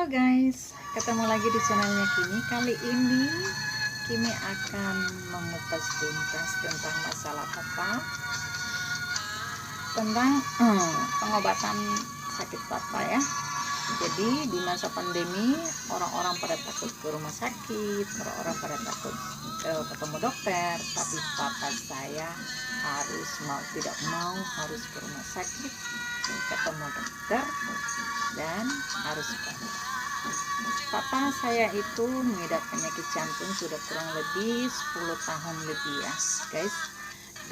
guys, ketemu lagi di channelnya Kimi. Kali ini Kimi akan mengupas tuntas tentang masalah papa, tentang pengobatan sakit papa ya. Jadi di masa pandemi orang-orang pada takut ke rumah sakit, orang-orang pada takut ketemu dokter, tapi papa saya harus harus ke rumah sakit, ketemu dokter, dan harus sekolah. Papa saya itu mengidap penyakit jantung sudah kurang lebih 10 tahun lebih ya guys,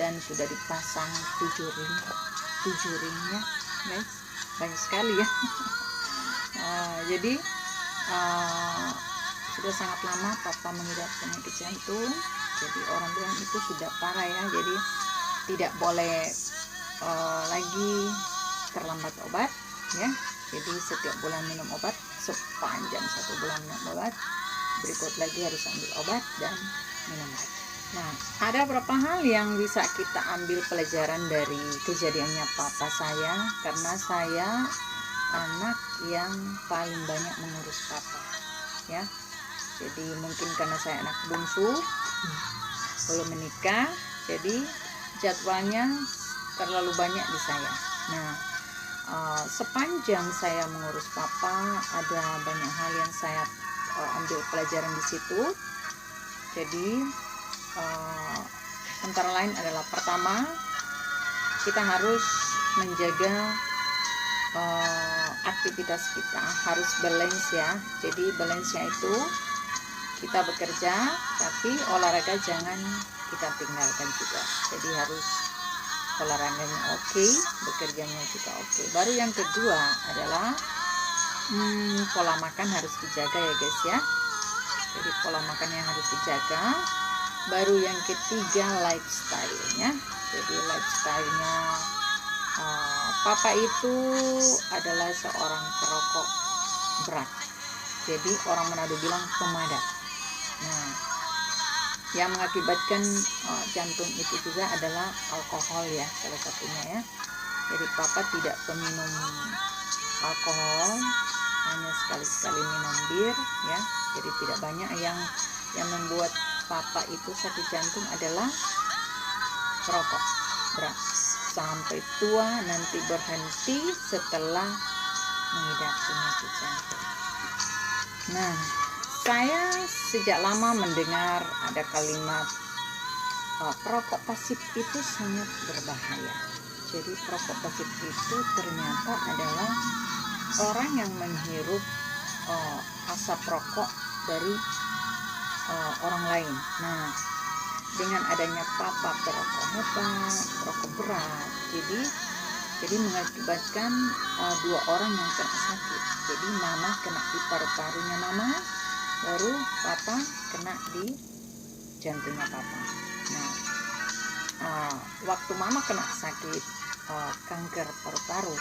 dan sudah dipasang 7 ring ya guys, banyak sekali ya. Jadi sudah sangat lama papa mengidap penyakit jantung. Jadi orang bilang itu sudah parah ya, jadi tidak boleh lagi terlambat obat ya. Jadi setiap bulan minum obat, sepanjang 1 bulan minum obat, berikut lagi harus ambil obat dan minum lagi. Nah, ada beberapa hal yang bisa kita ambil pelajaran dari kejadiannya papa saya, karena saya anak yang paling banyak mengurus papa ya. Jadi mungkin karena saya anak bungsu, belum menikah, jadi jadwalnya terlalu banyak di saya. Nah, sepanjang saya mengurus papa, ada banyak hal yang saya ambil pelajaran di situ. Jadi antara lain adalah, pertama, kita harus menjaga aktivitas kita, harus balance ya. Jadi balance-nya itu kita bekerja, tapi olahraga jangan kita tinggalkan juga. Jadi harus olahraganya oke, bekerjanya juga oke. Baru yang kedua adalah pola makan harus dijaga ya guys ya. Jadi pola makan yang harus dijaga. Baru yang ketiga lifestyle-nya. Jadi lifestyle-nya papa itu adalah seorang perokok berat. Jadi orang Manado bilang pemadat. Nah, yang mengakibatkan jantung itu juga adalah alkohol ya, salah satunya ya. Jadi papa tidak peminum alkohol, hanya sekali-sekali minum bir ya. Jadi tidak banyak. Yang membuat papa itu sakit jantung adalah perokok berat. Sampai tua nanti berhenti setelah mengidap penyakit jantung. Nah, saya sejak lama mendengar ada kalimat perokok pasif itu sangat berbahaya. Jadi perokok pasif itu ternyata adalah orang yang menghirup asap rokok dari orang lain. Nah, dengan adanya papa perokok hebat, perokok berat, jadi mengakibatkan 2 orang yang kena sakit. Jadi mama kena di paru-parunya mama, baru papa kena di jantungnya papa. Nah, waktu mama kena sakit kanker paru-paru,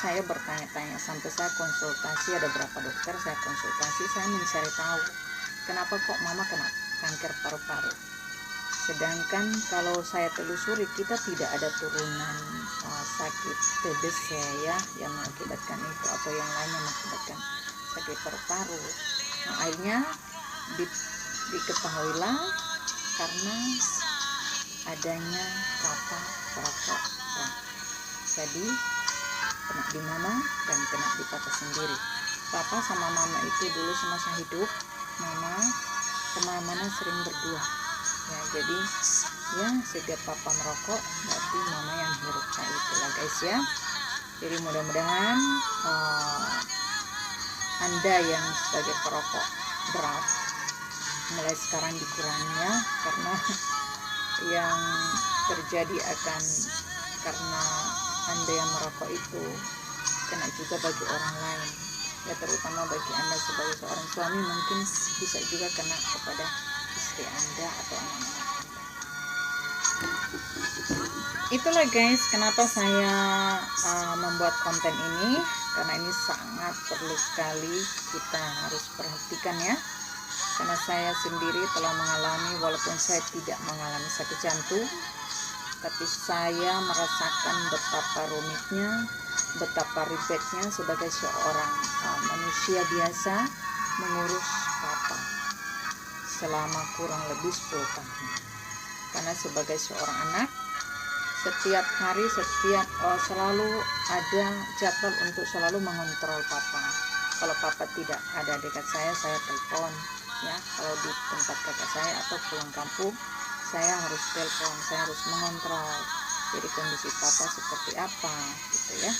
saya bertanya-tanya sampai saya konsultasi, ada berapa dokter saya konsultasi, saya mencari tahu kenapa kok mama kena kanker paru-paru. Sedangkan kalau saya telusuri, kita tidak ada turunan sakit TBC ya, yang mengakibatkan itu atau yang lainnya mengakibatkan sakit paru-paru. Nah, akhirnya diketahuilah karena adanya papa perokok berat. Jadi kena di mama dan kena di papa sendiri. Papa sama mama itu dulu semasa hidup, mama kemana-mana sering berdua ya. Jadi ya, setiap papa merokok berarti mama yang hirup. Nah itulah guys ya. Jadi mudah-mudahan Anda yang sebagai perokok berat mulai sekarang dikurangi ya, karena yang terjadi akan karena Anda yang merokok itu kena juga bagi orang lain ya, terutama bagi Anda sebagai seorang suami, mungkin bisa juga kena kepada istri Anda atau anak-anak Anda. Itulah guys kenapa saya membuat konten ini, karena ini sangat perlu sekali kita harus perhatikan ya. Karena saya sendiri telah mengalami, walaupun saya tidak mengalami sakit jantung, tapi saya merasakan betapa rumitnya, betapa ribetnya sebagai seorang manusia biasa mengurus papa selama kurang lebih 10 tahun. Karena sebagai seorang anak, setiap hari selalu ada jadwal untuk selalu mengontrol papa. Kalau papa tidak ada dekat saya telepon ya. Kalau di tempat kakak saya atau pulang kampung, saya harus telepon, saya harus mengontrol jadi kondisi papa seperti apa gitu ya.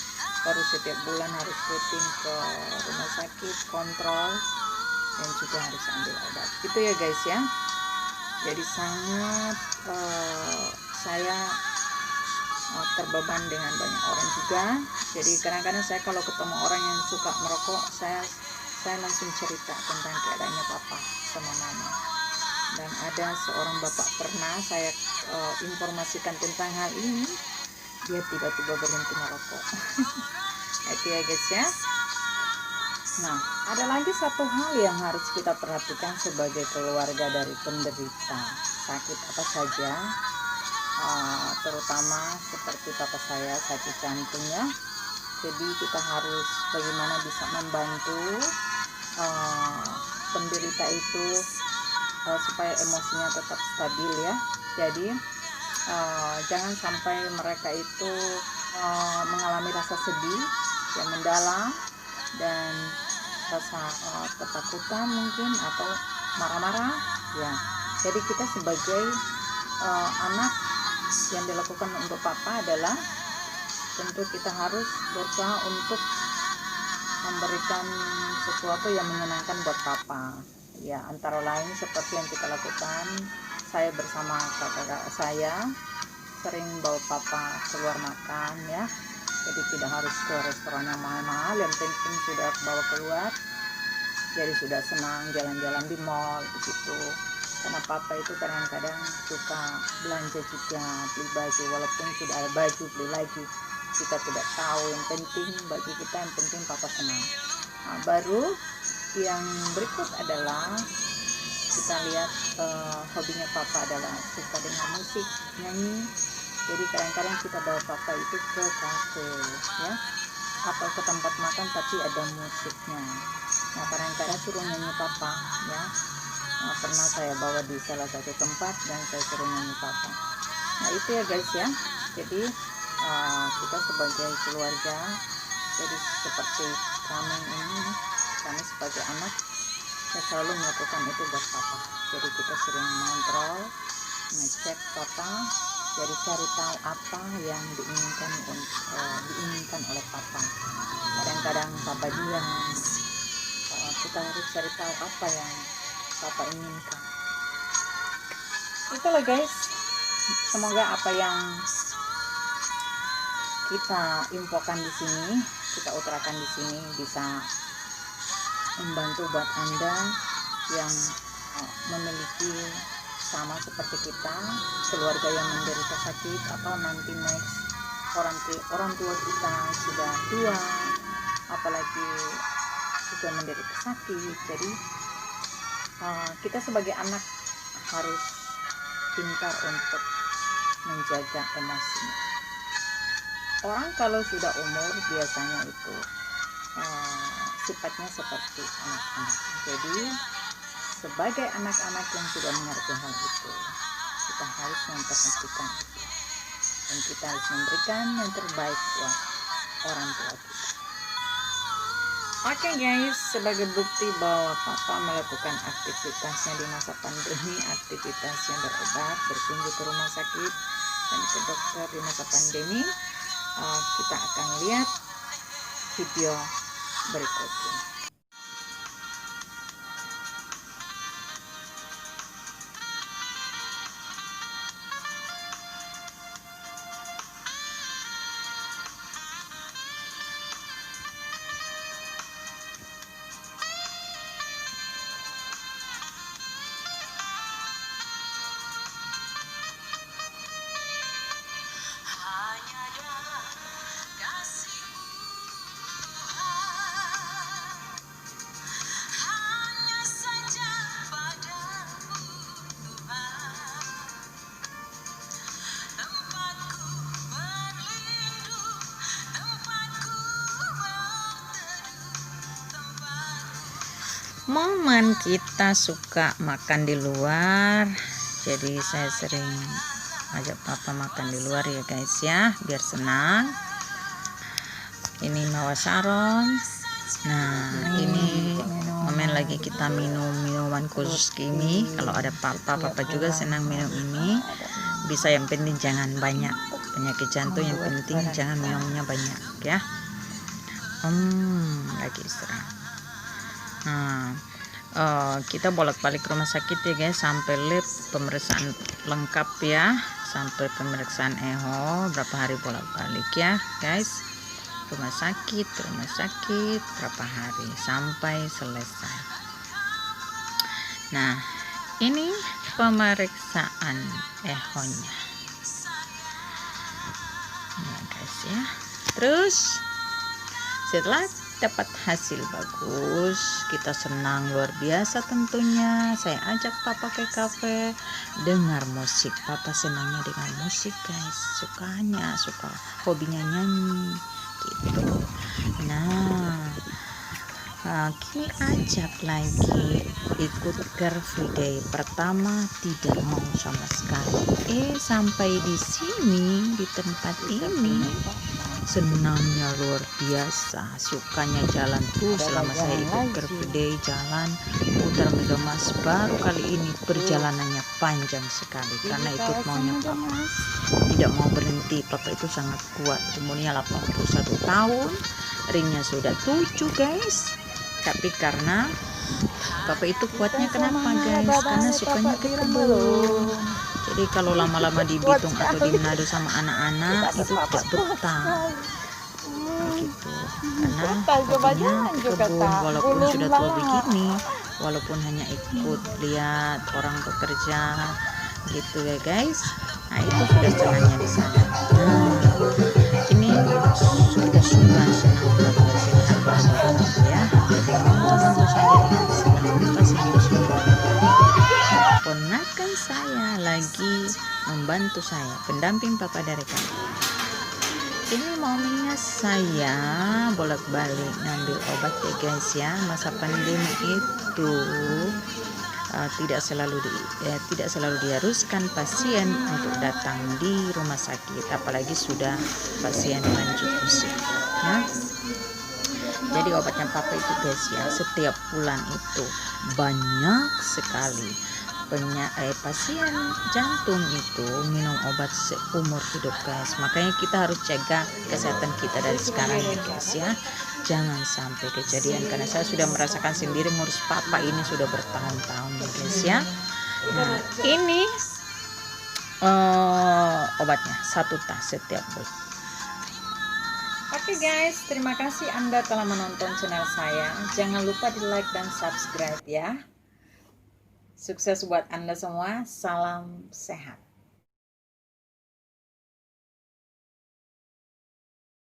Baru setiap bulan harus rutin ke rumah sakit, kontrol, dan juga harus ambil obat gitu ya guys ya. Jadi sangat saya terbeban dengan banyak orang juga. Jadi kadang-kadang saya kalau ketemu orang yang suka merokok, saya langsung cerita tentang keadaannya papa sama mama. Dan ada seorang bapak pernah saya informasikan tentang hal ini, dia tiba-tiba berhenti merokok. Itu ya guys ya. Nah, ada lagi satu hal yang harus kita perhatikan sebagai keluarga dari penderita sakit apa saja, terutama seperti papa saya sakit jantung ya. Jadi kita harus bagaimana bisa membantu penderita itu supaya emosinya tetap stabil ya. Jadi jangan sampai mereka itu mengalami rasa sedih yang mendalam dan rasa ketakutan mungkin atau marah-marah ya. Jadi kita sebagai anak, yang dilakukan untuk papa adalah tentu kita harus berusaha untuk memberikan sesuatu yang menyenangkan buat papa ya. Antara lain seperti yang kita lakukan, saya bersama kakak saya sering bawa papa keluar makan ya. Jadi tidak harus ke restoran yang mahal-mahal, yang penting sudah bawa keluar. Jadi sudah senang jalan-jalan di mall begitu. Karena papa itu kadang-kadang suka belanja juga, beli baju, walaupun sudah ada baju beli lagi, kita tidak tahu. Yang penting bagi kita, yang penting papa senang. Nah, baru yang berikut adalah kita lihat hobinya papa adalah suka dengan musik, nyanyi. Jadi kadang-kadang kita bawa papa itu ke kafe ya, atau ke tempat makan tapi ada musiknya. Nah, kadang-kadang suruh nyanyi papa ya. Nah, pernah saya bawa di salah satu tempat dan saya suruh nyanyi papa. Nah, itu ya guys ya. Jadi kita sebagai keluarga, jadi seperti kami sebagai anak, saya selalu melakukan itu buat papa. Jadi kita sering mengontrol, ngecek papa, jadi cari tahu apa yang diinginkan oleh papa. Kadang-kadang papa diam, kita harus cari tahu apa yang papa inginkan. Itulah guys, semoga apa yang kita infokan di sini, kita utarakan di sini bisa membantu buat Anda yang memiliki sama seperti kita, keluarga yang menderita sakit, atau nanti next orang tua kita sudah tua, apalagi sudah menderita sakit. Jadi kita sebagai anak harus pintar untuk menjaga emosi. Orang kalau sudah umur biasanya itu sifatnya seperti anak-anak. Jadi sebagai anak-anak yang sudah mengerti hal itu, kita harus memperhatikan itu, dan kita harus memberikan yang terbaik buat orang tua kita. Oke guys, sebagai bukti bahwa papa melakukan aktivitasnya di masa pandemi, aktivitas yang berobat, berkunjung ke rumah sakit dan ke dokter di masa pandemi, kita akan lihat video berikutnya. momen kita suka makan di luar, jadi saya sering ajak papa makan di luar ya guys ya, biar senang. Ini Mawar Sharon. Nah ini momen lagi kita minum minuman khusus Kimi. Kalau ada papa juga senang minum ini. Bisa, yang penting jangan banyak, penyakit jantung yang penting jangan minumnya banyak ya. Lagi istirahat. Nah, kita bolak-balik ke rumah sakit ya guys, sampai pemeriksaan lengkap ya, sampai pemeriksaan eho berapa hari bolak-balik ya guys, rumah sakit berapa hari sampai selesai. Nah ini pemeriksaan ehonya ya guys ya. Terus setelah dapat hasil bagus, kita senang luar biasa tentunya. Saya ajak papa ke kafe, dengar musik. Papa senangnya dengan musik guys, suka hobinya nyanyi gitu. Nah Kimi ajak lagi ikut Car Free Day. Pertama tidak mau sama sekali, sampai di sini di tempat ini senangnya luar biasa, sukanya jalan tuh. Selama saya ikut Car Free Day, jalan putar Megamas, baru kali ini perjalanannya panjang sekali karena ikut maunya papa, tidak mau berhenti. Papa itu sangat kuat, umurnya 81 tahun, ringnya sudah 7 guys. Tapi karena papa itu kuatnya kenapa guys, karena sukanya ke kebun. Jadi kalau lama-lama di Bitung atau di Manado sama anak-anak itu tidak betah gitu, karena hobinya ke kebun. Walaupun sudah tua begini, walaupun hanya ikut lihat orang bekerja gitu ya guys. Nah itu sudah senangnya di sana. Nah ini sudah senang ya. Ponakan saya lagi membantu saya, pendamping papa dari kantor. Ini momennya saya bolak-balik ngambil obat ya guys ya. Masa pandemi itu tidak selalu diharuskan pasien untuk datang di rumah sakit, apalagi sudah pasien lanjut usia ya. Jadi obatnya papa itu guys ya, setiap bulan itu banyak sekali pasien jantung itu minum obat seumur hidup guys. Makanya kita harus jaga kesehatan kita dari sekarang ya guys ya, jangan sampai kejadian, karena saya sudah merasakan sendiri ngurus papa ini sudah bertahun-tahun ya guys ya. Nah ini obatnya 1 tas setiap bulan. Oke guys, terima kasih Anda telah menonton channel saya. Jangan lupa di like dan subscribe ya. Sukses buat Anda semua. Salam sehat.